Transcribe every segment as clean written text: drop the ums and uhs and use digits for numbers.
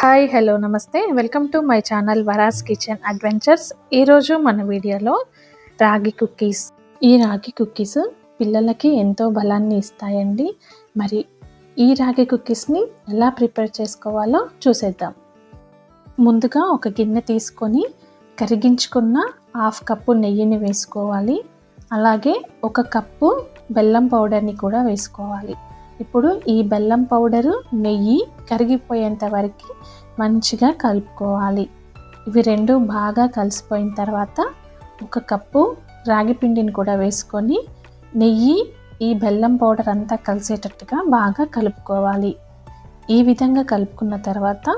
Hi hello నమస్తే welcome to my channel Vara's kitchen adventures. ఈరోజు మన వీడియోలో రాగి కుక్కీస్. ఈ రాగి కుక్కీస్ పిల్లలకి ఎంతో బలాన్ని ఇస్తాయండి. మరి ఈ రాగి కుక్కీస్ని ఎలా ప్రిపేర్ చేసుకోవాలో చూసేద్దాం. ముందుగా ఒక గిన్నె తీసుకొని కరిగించుకున్న 1/2 కప్పు నెయ్యిని వేసుకోవాలి. అలాగే 1 కప్పు బెల్లం పౌడర్ని కూడా వేసుకోవాలి. ఇప్పుడు ఈ బెల్లం పౌడరు నెయ్యి కరిగిపోయేంత వరకు మంచిగా కలుపుకోవాలి. ఇవి రెండు బాగా కలిసిపోయిన తర్వాత 1 కప్పు రాగి పిండిని కూడా వేసుకొని నెయ్యి ఈ బెల్లం పౌడర్ అంతా కలిసేటట్టుగా బాగా కలుపుకోవాలి. ఈ విధంగా కలుపుకున్న తర్వాత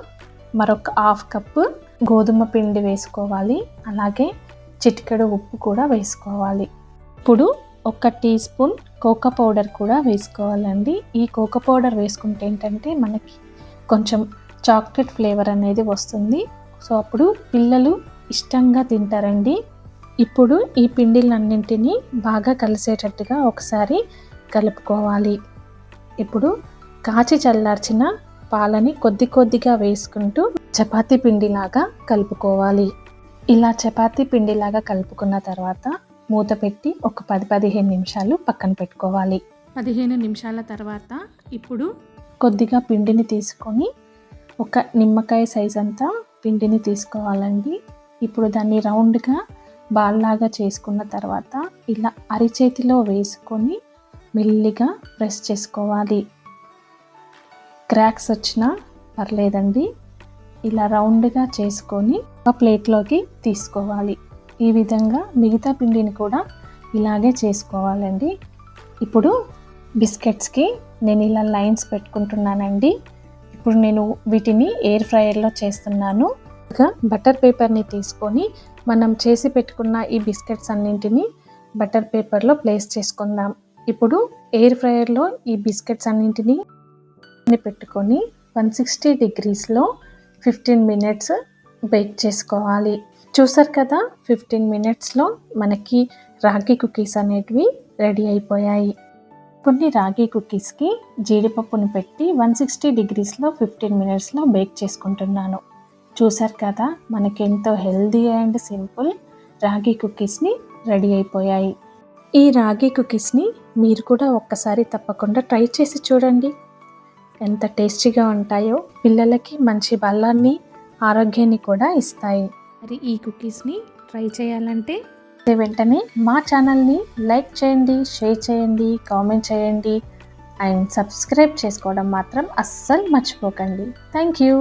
మరొక 1/2 కప్పు గోధుమ పిండి వేసుకోవాలి. అలాగే చిటికెడు ఉప్పు కూడా వేసుకోవాలి. ఇప్పుడు 1 టీ స్పూన్ కోకో పౌడర్ కూడా వేసుకోవాలండి. ఈ కోకో పౌడర్ వేసుకుంటే ఏంటంటే మనకి కొంచెం చాక్లెట్ ఫ్లేవర్ అనేది వస్తుంది. సో అప్పుడు పిల్లలు ఇష్టంగా తింటారండి. ఇప్పుడు ఈ పిండిలన్నింటినీ బాగా కలిసేటట్టుగా ఒకసారి కలుపుకోవాలి. ఇప్పుడు కాచి చల్లార్చిన పాలని కొద్దిగా వేసుకుంటూ చపాతీ పిండిలాగా కలుపుకోవాలి. ఇలా చపాతీ పిండిలాగా కలుపుకున్న తర్వాత మూత పెట్టి ఒక 10-15 నిమిషాలు పక్కన పెట్టుకోవాలి. 15 నిమిషాల తర్వాత ఇప్పుడు కొద్దిగా పిండిని తీసుకొని ఒక నిమ్మకాయ సైజ్ అంతా పిండిని తీసుకోవాలండి. ఇప్పుడు దాన్ని రౌండ్గా బాల్ లాగా చేసుకున్న తర్వాత ఇలా అరిచేతిలో వేసుకొని మెల్లిగా ప్రెస్ చేసుకోవాలి. క్రాక్స్ వచ్చినా పర్లేదండి. ఇలా రౌండ్గా చేసుకొని ఒక ప్లేట్లోకి తీసుకోవాలి. ఈ విధంగా మిగతా పిండిని కూడా ఇలాగే చేసుకోవాలండి. ఇప్పుడు బిస్కెట్స్కి నేను ఇలా లైన్స్ పెట్టుకుంటున్నానండి. ఇప్పుడు నేను వీటిని ఎయిర్ ఫ్రైయర్లో చేస్తున్నాను. బటర్ పేపర్ని తీసుకొని మనం చేసి పెట్టుకున్న ఈ బిస్కెట్స్ అన్నింటినీ బటర్ పేపర్లో ప్లేస్ చేసుకుందాం. ఇప్పుడు ఎయిర్ ఫ్రైయర్లో ఈ బిస్కెట్స్ అన్నింటినీ పెట్టుకొని 160 డిగ్రీస్లో 15 మినిట్స్ బేక్ చేసుకోవాలి. చూసారు కదా, 15 మినిట్స్లో మనకి రాగి కుకీస్ అనేటివి రెడీ అయిపోయాయి. కొన్ని రాగి కుకీస్కి జీడిపప్పుని పెట్టి 160 డిగ్రీస్లో 15 మినిట్స్లో బేక్ చేసుకుంటున్నాను. చూసారు కదా, మనకి ఎంతో హెల్దీ అండ్ సింపుల్ రాగి కుకీస్ని రెడీ అయిపోయాయి. ఈ రాగి కుకీస్ని మీరు కూడా ఒక్కసారి తప్పకుండా ట్రై చేసి చూడండి. ఎంత టేస్టీగా ఉంటాయో, పిల్లలకి మంచి బలాన్ని ఆరోగ్యాన్ని కూడా ఇస్తాయి. మరి ఈ కుకీస్ని ట్రై చేయాలంటే వెంటనే మా ఛానల్ని లైక్ చేయండి, షేర్ చేయండి, కామెంట్ చేయండి అండ్ సబ్స్క్రైబ్ చేసుకోవడం మాత్రం అస్సలు మర్చిపోకండి. Thank you.